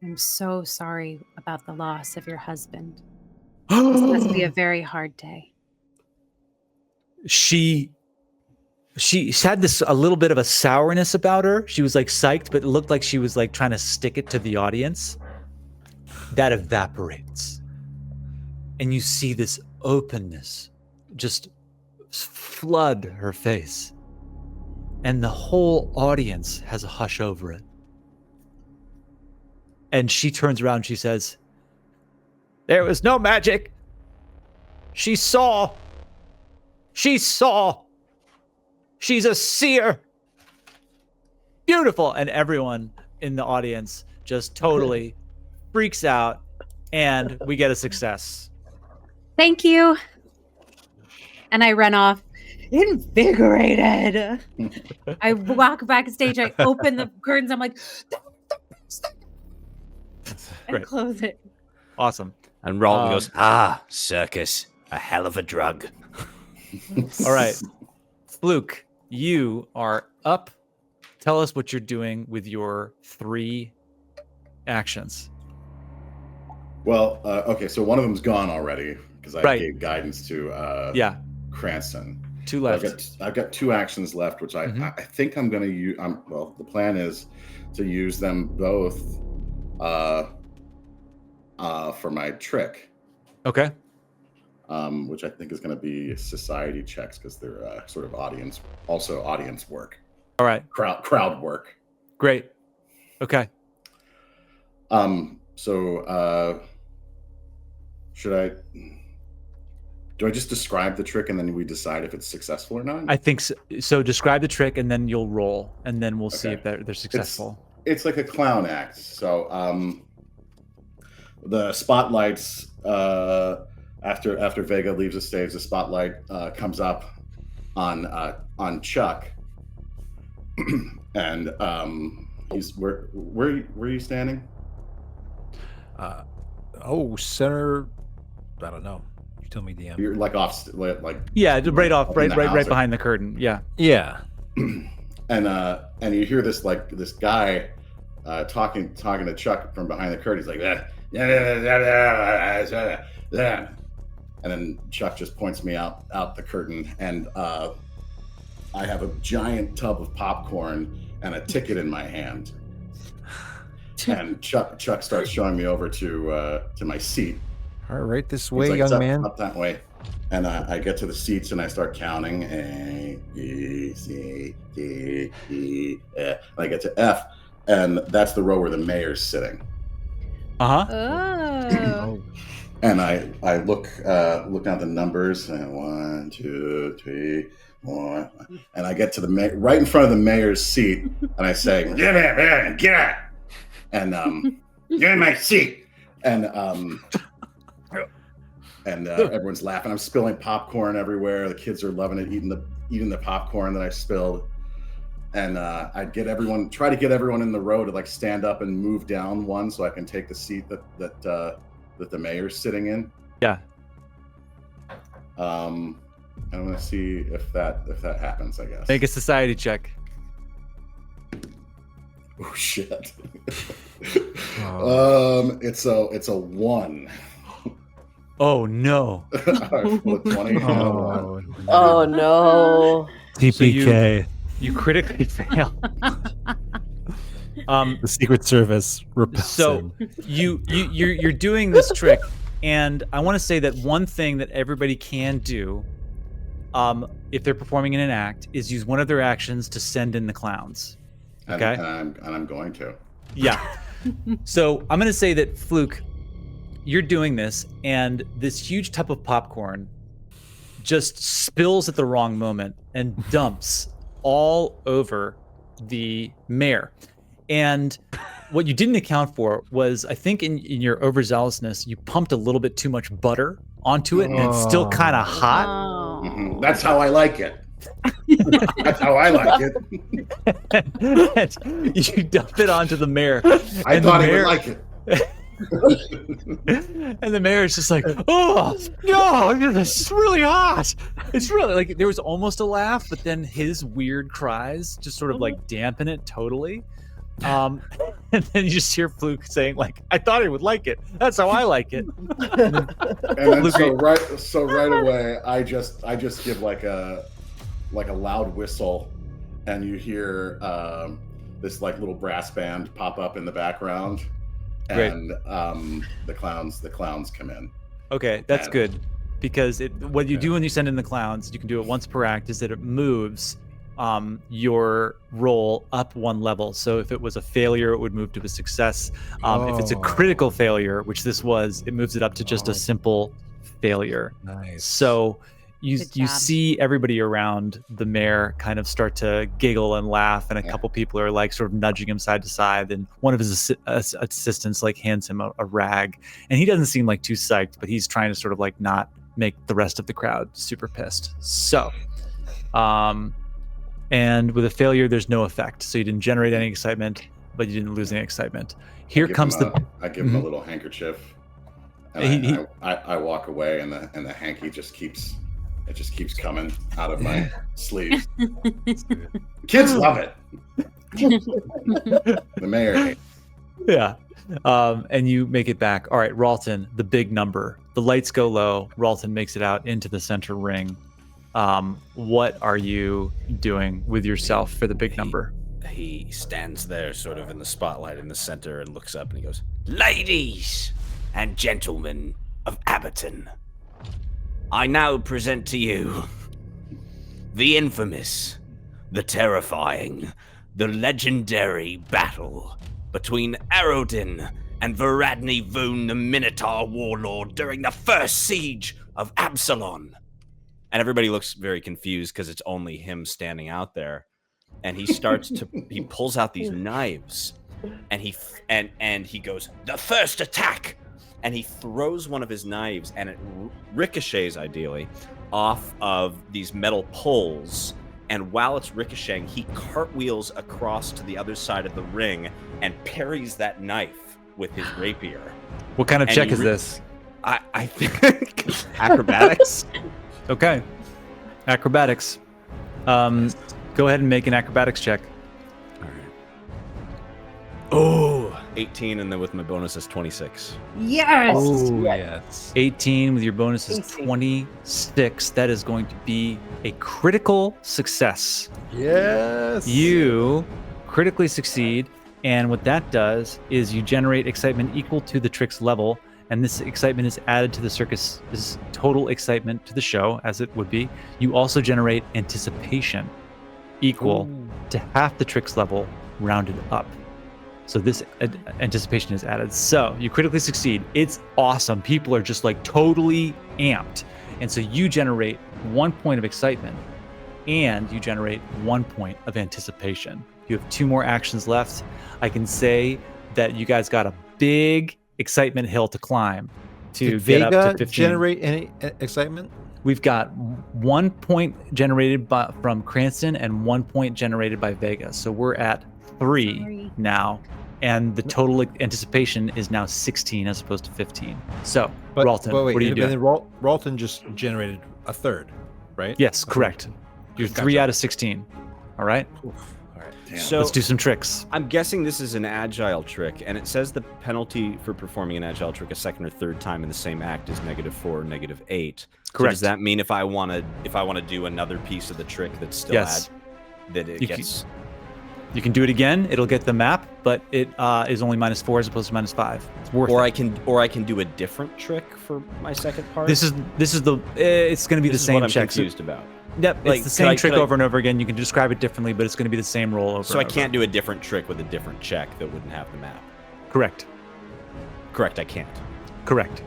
Speaker 5: I'm so sorry about the loss of your husband. This must be a very hard day.
Speaker 1: She had this a little bit of a sourness about her. She was like psyched, but it looked like she was like trying to stick it to the audience. That evaporates. And you see this openness just flood her face. And the whole audience has a hush over it. And she turns around and she says, "There was no magic. She saw. She's a seer. Beautiful." And everyone in the audience just totally freaks out, and we get a success.
Speaker 5: Thank you. And I run off invigorated. I walk backstage. I open the curtains. I'm like, and
Speaker 1: Great.
Speaker 5: close it.
Speaker 1: Awesome.
Speaker 2: And Ralton goes, circus, a hell of a drug.
Speaker 1: All right. Fluke, you are up. Tell us what you're doing with your 3 actions.
Speaker 6: Well, okay, so one of them's gone already because I
Speaker 1: Right.
Speaker 6: gave guidance to
Speaker 1: Yeah,
Speaker 6: Cranston.
Speaker 1: 2 left.
Speaker 6: I've got 2 actions left, which I think I'm going to use. Well, the plan is to use them both for my trick,
Speaker 1: Okay.
Speaker 6: which I think is going to be society checks because they're sort of audience work,
Speaker 1: All right.
Speaker 6: crowd work.
Speaker 1: Great. Okay.
Speaker 6: So do I just describe the trick and then we decide if it's successful or not?
Speaker 1: I think so. So describe the trick and then you'll roll and then we'll see if they're successful.
Speaker 6: It's like a clown act. So the spotlights after Vega leaves the stage, the spotlight comes up on Chuck, and he's where are you standing?
Speaker 7: Center. I don't know. You tell me, DM.
Speaker 6: You're like off, like
Speaker 1: Yeah, right
Speaker 6: up in the house
Speaker 1: right
Speaker 6: or-
Speaker 1: behind the curtain. Yeah.
Speaker 7: Yeah.
Speaker 6: and you hear this guy talking to Chuck from behind the curtain. He's like, yeah. And then Chuck just points me out the curtain, and I have a giant tub of popcorn and a ticket in my hand. And Chuck starts showing me over to my seat.
Speaker 7: All right, this
Speaker 6: He's
Speaker 7: way,
Speaker 6: like,
Speaker 7: young
Speaker 6: "It's
Speaker 7: man.
Speaker 6: up that way." And I get to the seats and I start counting. A, B, C, D, E, F. And I get to F, and that's the row where the mayor's sitting.
Speaker 5: Oh.
Speaker 6: And I look down the numbers, and 1, 2, 3, 4, and I get to the right in front of the mayor's seat, and I say, "Get out, get out!" And "You're in my seat." And everyone's laughing. I'm spilling popcorn everywhere. The kids are loving it, eating the popcorn that I spilled. And I'd try to get everyone in the row to like stand up and move down one so I can take the seat that the mayor's sitting in.
Speaker 1: Yeah.
Speaker 6: I'm gonna see if that happens, I guess.
Speaker 1: Make a society check.
Speaker 6: Oh shit.
Speaker 7: Oh.
Speaker 6: It's a 1.
Speaker 1: Oh no.
Speaker 6: I rolled a 20.
Speaker 7: Oh,
Speaker 4: Oh no.
Speaker 7: TPK.
Speaker 1: You critically fail.
Speaker 7: The Secret Service repels
Speaker 1: So
Speaker 7: him.
Speaker 1: you're doing this trick, and I want to say that one thing that everybody can do, if they're performing in an act, is use one of their actions to send in the clowns. Okay.
Speaker 6: And I'm going to.
Speaker 1: Yeah. So I'm going to say that Fluke, you're doing this, and this huge tub of popcorn just spills at the wrong moment and dumps all over the mayor. And what you didn't account for was, I think in your overzealousness, you pumped a little bit too much butter onto it, and it's still kind of hot.
Speaker 5: Oh.
Speaker 6: Mhm. That's how I like it. That's how I like it.
Speaker 1: And you dump it onto the mayor.
Speaker 6: I
Speaker 1: and
Speaker 6: thought
Speaker 1: the
Speaker 6: he would
Speaker 1: mayor,
Speaker 6: like it.
Speaker 1: And the mayor is just like, "Oh no, it's really hot." It's really like there was almost a laugh, but then his weird cries just sort of like dampen it totally. And then you just hear Fluke saying like, "I thought he would like it. That's how I like it."
Speaker 6: And then so right away, I just give like a loud whistle, and you hear this like little brass band pop up in the background. And the clowns come in.
Speaker 1: Okay, that's
Speaker 6: And-
Speaker 1: good, because what you do when you send in the clowns, you can do it once per act, is that it moves your roll up one level. So if it was a failure, it would move to a success. If it's a critical failure, which this was, it moves it up to just a simple failure.
Speaker 7: Nice.
Speaker 1: So you
Speaker 5: Good job.
Speaker 1: see everybody around the mayor kind of start to giggle and laugh, and a couple people are like sort of nudging him side to side, and one of his assistants like hands him a rag, and he doesn't seem like too psyched, but he's trying to sort of like not make the rest of the crowd super pissed. So and with a failure, there's no effect, so you didn't generate any excitement, but you didn't lose any excitement. Here comes
Speaker 6: I give him a little handkerchief, and I walk away, and the hanky just keeps coming out of my sleeve. Kids love it. The mayor hates it.
Speaker 1: Yeah. And you make it back. All right, Ralton, the big number. The lights go low. Ralton makes it out into the center ring. What are you doing with yourself for the big number?
Speaker 2: He stands there sort of in the spotlight in the center and looks up and he goes, "Ladies and gentlemen of Abberton, I now present to you the infamous, the terrifying, the legendary battle between Arodin and Varadni Voon, the Minotaur warlord, during the first siege of Absalon." And everybody looks very confused because it's only him standing out there. And he starts to, he pulls out these knives, and he goes, "The first attack!" And he throws one of his knives, and it ricochets, ideally, off of these metal poles. And while it's ricocheting, he cartwheels across to the other side of the ring and parries that knife with his rapier.
Speaker 1: What kind of
Speaker 2: And
Speaker 1: check
Speaker 2: he
Speaker 1: is this?
Speaker 2: I think acrobatics.
Speaker 1: Okay. Acrobatics. Go ahead and make an acrobatics check.
Speaker 2: All right. Oh, 18, and then with my bonus is 26.
Speaker 5: Yes.
Speaker 7: Oh, yes.
Speaker 1: 18 with your bonus is
Speaker 4: 18.
Speaker 1: 26. That is going to be a critical success.
Speaker 7: Yes.
Speaker 1: You critically succeed, and what that does is you generate excitement equal to the trick's level, and this excitement is added to the circus's total excitement to the show, as it would be. You also generate anticipation equal to half the trick's level rounded up. So this anticipation is added. So you critically succeed. It's awesome. People are just like totally amped. And so you generate 1 point of excitement and you generate 1 point of anticipation. You have 2 more actions left. I can say that you guys got a big excitement hill to climb to
Speaker 7: Did
Speaker 1: get
Speaker 7: Vega
Speaker 1: up to 15.
Speaker 7: generate any excitement?
Speaker 1: We've got 1 point generated from Cranston and 1 point generated by Vega. So we're at 3 now. And the total anticipation is now 16 as opposed to 15. So, Ralton,
Speaker 7: but wait,
Speaker 1: what are you
Speaker 7: and
Speaker 1: doing?
Speaker 7: then Ralton just generated a third, right?
Speaker 1: Yes, correct. You're
Speaker 7: Gotcha.
Speaker 1: 3 out of 16. All right?
Speaker 6: Damn.
Speaker 2: So
Speaker 1: Let's do some tricks.
Speaker 2: I'm guessing this is an agile trick, and it says the penalty for performing an agile trick a second or third time in the same act is -4 or -8. So
Speaker 1: Correct.
Speaker 2: does that mean if I want to do another piece of the trick that's still
Speaker 1: Yes.
Speaker 2: that it
Speaker 1: You
Speaker 2: gets?
Speaker 1: You can do it again. It'll get the map, but it is only -4 as opposed to -5. It's worth
Speaker 2: Or
Speaker 1: it.
Speaker 2: I can do a different trick for my second part.
Speaker 1: This is the it's going to be
Speaker 2: This
Speaker 1: the
Speaker 2: is
Speaker 1: same
Speaker 2: what I'm
Speaker 1: check. So-
Speaker 2: confused about.
Speaker 1: Yep,
Speaker 2: Like,
Speaker 1: it's the same
Speaker 2: could I-
Speaker 1: trick
Speaker 2: could I-
Speaker 1: over and over again. You can describe it differently, but it's going to be the same roll over.
Speaker 2: So I
Speaker 1: and over.
Speaker 2: can't do a different trick with a different check that wouldn't have the map.
Speaker 1: Correct.
Speaker 2: Correct, I can't.
Speaker 1: Correct.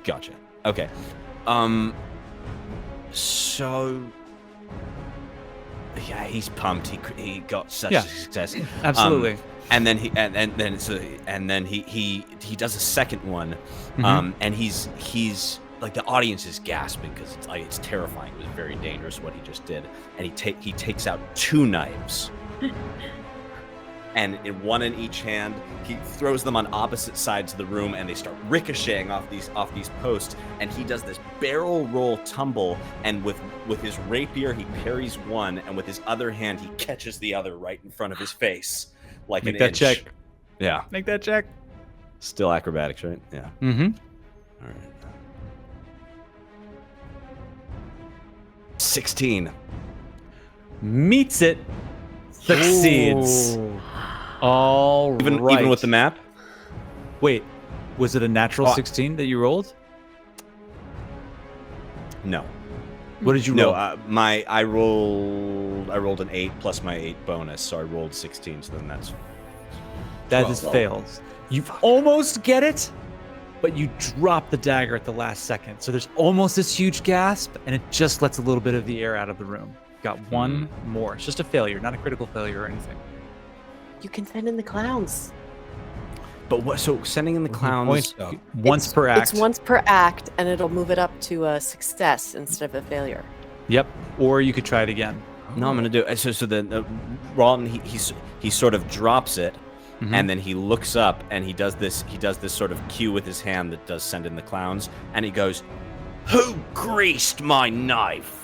Speaker 2: Gotcha. Okay. So yeah, he's pumped. He got such
Speaker 1: Yeah.
Speaker 2: a success.
Speaker 1: Absolutely.
Speaker 2: And then he does a second one.
Speaker 1: Mhm.
Speaker 2: And he's like, the audience is gasping because it's terrifying. It was very dangerous what he just did. And he takes out 2 knives. And in one in each hand, he throws them on opposite sides of the room, and they start ricocheting off these posts. And he does this barrel roll tumble, and with his rapier, he parries one, and with his other hand, he catches the other right in front of his face, like
Speaker 1: Make
Speaker 2: an
Speaker 1: that
Speaker 2: inch.
Speaker 1: check.
Speaker 2: Yeah,
Speaker 1: Make that check.
Speaker 2: still acrobatics, right? Yeah.
Speaker 1: Mm-hmm.
Speaker 2: All right. 16.
Speaker 1: Meets it. Succeeds.
Speaker 7: Ooh.
Speaker 1: All
Speaker 2: Even with the map.
Speaker 1: Wait, was it a natural
Speaker 2: Oh.
Speaker 1: 16 that you rolled?
Speaker 2: No.
Speaker 1: What did you
Speaker 2: No,
Speaker 1: roll?
Speaker 2: I rolled an 8 plus my 8 bonus, so I rolled 16. So then that's
Speaker 1: That just fails. You almost get it, but you drop the dagger at the last second. So there's almost this huge gasp, and it just lets a little bit of the air out of the room. Got one more. It's just a failure, not a critical failure or anything.
Speaker 4: You can send in the clowns.
Speaker 2: But what? So sending in the clowns.
Speaker 7: Points up.
Speaker 1: Once per act.
Speaker 4: It's once per act, and it'll move it up to a success instead of a failure.
Speaker 1: Yep. Or you could try it again.
Speaker 2: No, I'm gonna do it. So then Ralton he sort of drops it,
Speaker 1: Mhm.
Speaker 2: and then he looks up and he does this sort of cue with his hand that does send in the clowns, and he goes, "Who greased my knife?"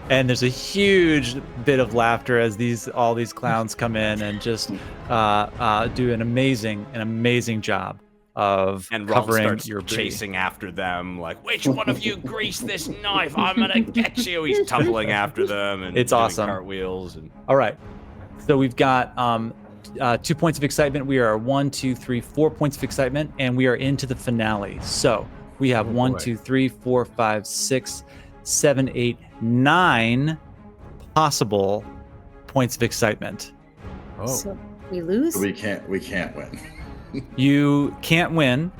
Speaker 1: And there's a huge bit of laughter as all these clowns come in and just do an amazing job of
Speaker 2: And Ralton
Speaker 1: covering
Speaker 2: starts
Speaker 1: your booty.
Speaker 2: chasing after them, like, "Which one of you greased this knife? I'm gonna get you!" He's tumbling after them and
Speaker 1: It's
Speaker 2: doing
Speaker 1: awesome.
Speaker 2: cartwheels and.
Speaker 1: All right. So we've got 2 points of excitement. We are 1, 2, 3, 4 points of excitement, and we are into the finale. So we have 1,
Speaker 7: boy.
Speaker 1: 2, 3, 4, 5, 6, 7, 8, 9 possible points of excitement.
Speaker 7: Oh.
Speaker 5: So we lose.
Speaker 6: We can't win.
Speaker 1: You can't win,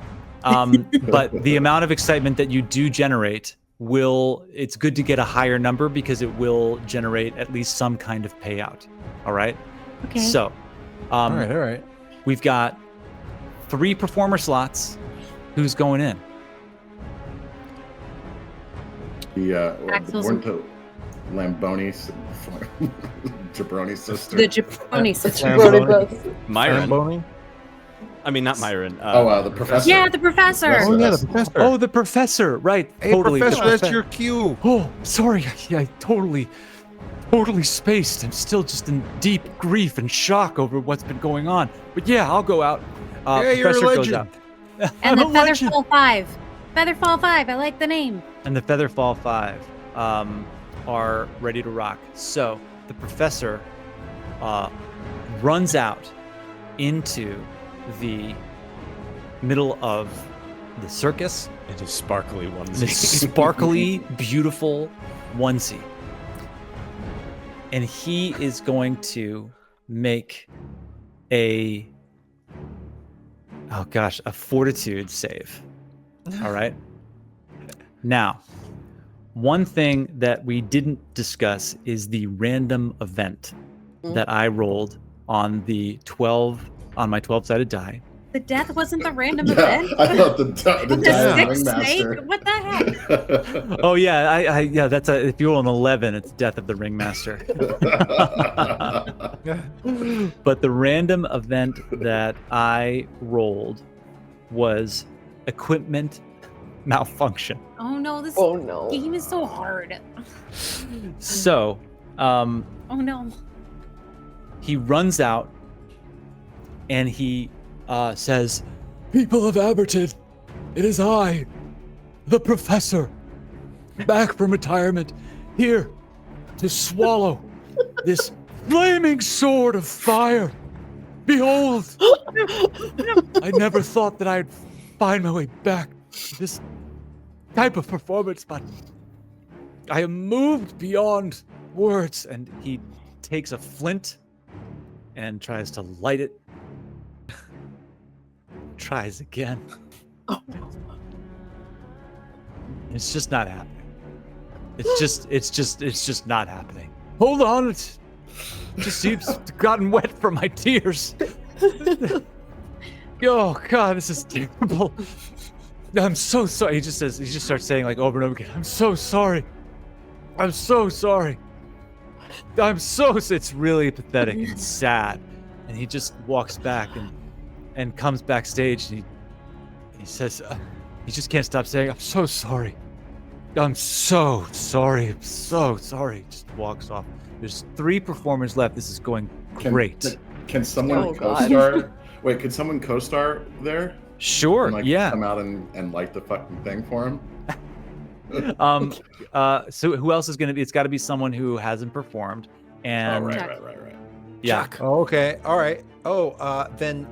Speaker 1: but the amount of excitement that you do generate it's good to get a higher number because it will generate at least some kind of payout. All right.
Speaker 5: Okay.
Speaker 1: So,
Speaker 7: all right.
Speaker 1: we've got 3 performer slots. Who's going in?
Speaker 6: The
Speaker 5: Axel's-
Speaker 6: born to Lamboni's Jabroni's sister.
Speaker 5: The Japanese sister.
Speaker 2: Myron.
Speaker 7: Lamboni?
Speaker 2: I mean, not Myron.
Speaker 6: The professor.
Speaker 5: Yeah, the professor.
Speaker 6: Yes.
Speaker 7: Oh, yeah, the professor.
Speaker 1: Oh, the professor. Right.
Speaker 7: Hey,
Speaker 1: totally.
Speaker 7: professor, that's your cue.
Speaker 1: Oh, sorry. I totally spaced. I'm still just in deep grief and shock over what's been going on. But yeah, I'll go out.
Speaker 3: Yeah, you're a
Speaker 1: Professor goes
Speaker 3: legend.
Speaker 1: out.
Speaker 5: And the
Speaker 1: I'm a legend.
Speaker 5: Featherfall 5. Featherfall 5, I like the name.
Speaker 1: And the Featherfall 5 are ready to rock. So the professor runs out into the middle of the circus.
Speaker 8: It is sparkly onesie.
Speaker 1: This sparkly, beautiful onesie. And he is going to make a fortitude save. All right. Now, one thing that we didn't discuss is the random event that I rolled on my 12-sided die.
Speaker 5: The death wasn't the random
Speaker 6: Yeah,
Speaker 5: event.
Speaker 6: I thought the
Speaker 5: The
Speaker 6: giant
Speaker 5: sick snake?
Speaker 6: ringmaster.
Speaker 5: What the heck?
Speaker 1: Oh yeah, that's if you roll an 11, it's death of the ringmaster. But the random event that I rolled was equipment malfunction.
Speaker 5: Oh no, this
Speaker 4: Oh no.
Speaker 5: game is so hard.
Speaker 1: So,
Speaker 5: Oh no.
Speaker 1: he runs out and he says, "People of Aberton, it is I, the professor, back from retirement, here to swallow this flaming sword of fire. Behold, I never thought that I'd find my way back to this type of performance, but I am moved beyond words." And he takes a flint and tries to light it. Tries again. It's just not happening. It's just not happening. Hold on, it just seems gotten wet from my tears. Oh God, this is terrible. I'm so sorry. He just starts saying like over and over again, "I'm so sorry. I'm so sorry. It's really pathetic and sad." And he just walks back and comes backstage, and he says, he just can't stop saying, "I'm so sorry. I'm so sorry. I'm so sorry." He just walks off. There's 3 performers left. This is going great.
Speaker 6: Can someone
Speaker 4: Oh, God.
Speaker 6: co-star? Wait, could someone co-star there?
Speaker 1: Sure.
Speaker 6: And, like,
Speaker 1: Yeah.
Speaker 6: Come out and light the fucking thing for him.
Speaker 1: So who else is going to be? It's got to be someone who hasn't performed. And
Speaker 6: right.
Speaker 1: yeah.
Speaker 3: Oh, okay. All right. Oh, then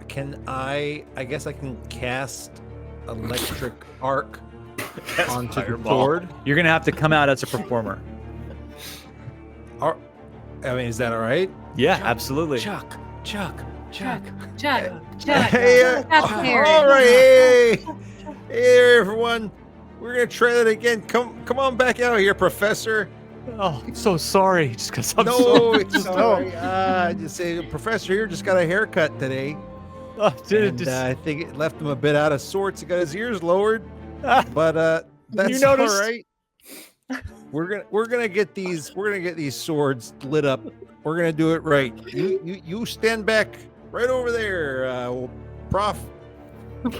Speaker 3: can I guess I can cast electric arc onto the sword.
Speaker 1: You're going to have to come out as a performer.
Speaker 3: I mean, is that all right?
Speaker 1: Yeah, absolutely.
Speaker 2: Chuck.
Speaker 5: Chuck. Chuck.
Speaker 3: Hey,
Speaker 5: Chuck Perry.
Speaker 3: all right. Hey, hey, everyone. We're gonna try that again. Come on back out here, Professor.
Speaker 1: Oh, I'm so sorry. Just because I'm
Speaker 3: No,
Speaker 1: so...
Speaker 3: it's all right. Just say, Professor here just got a haircut today.
Speaker 1: Oh, dude,
Speaker 3: And, I think it left him a bit out of sorts. He got his ears lowered, but that's
Speaker 1: You noticed?
Speaker 3: all right. We're gonna get these swords lit up. We're gonna do it right. You stand back right over there, Prof.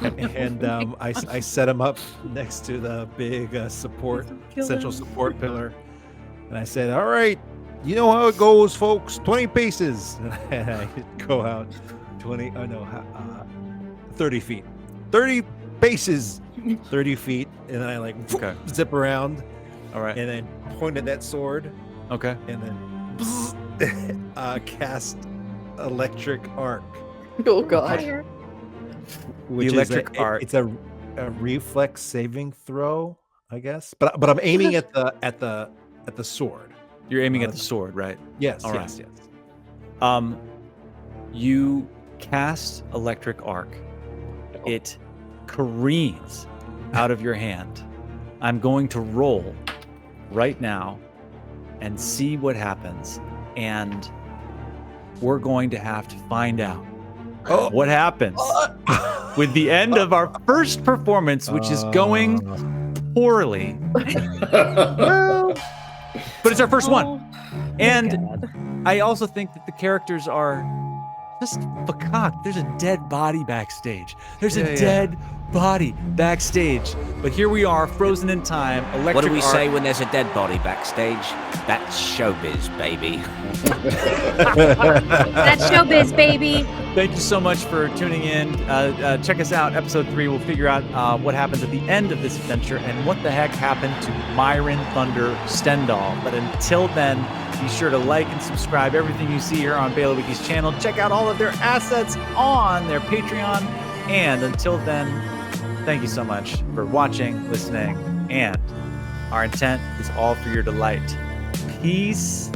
Speaker 3: And I set him up next to the big central support pillar, and I said, "All right, you know how it goes, folks. 20 paces." And I go out 30 feet. 30 paces, 30 feet, and then I like zip around.
Speaker 1: All right.
Speaker 3: And then point at that sword,
Speaker 1: Okay.
Speaker 3: and then cast electric arc.
Speaker 4: Oh God.
Speaker 3: Which
Speaker 1: electric arc.
Speaker 3: It's a reflex saving throw, I guess. But I'm aiming at the sword.
Speaker 1: You're aiming at the sword, right?
Speaker 3: Yes.
Speaker 1: All
Speaker 3: yes.
Speaker 1: right.
Speaker 3: Yes.
Speaker 1: You cast electric arc. It careens out of your hand. I'm going to roll right now and see what happens, and we're going to have to find out what happens with the end of our first performance, which is going poorly. But it's our first one. And I also think that the characters are just fakak. There's a dead body backstage. There's a dead body backstage. But here we are, frozen in time. Electric
Speaker 2: What do we
Speaker 1: arc.
Speaker 2: say when there's a dead body backstage? That's showbiz, baby.
Speaker 5: That's showbiz, baby.
Speaker 1: Thank you so much for tuning in. Check us out. Episode 3. We'll figure out what happens at the end of this adventure and what the heck happened to Myron Thunder Stendhal. But until then, be sure to like and subscribe everything you see here on Bailewiki's channel. Check out all of their assets on their Patreon. And until then, thank you so much for watching, listening, and our intent is all for your delight. Peace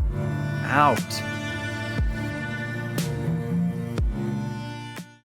Speaker 1: out.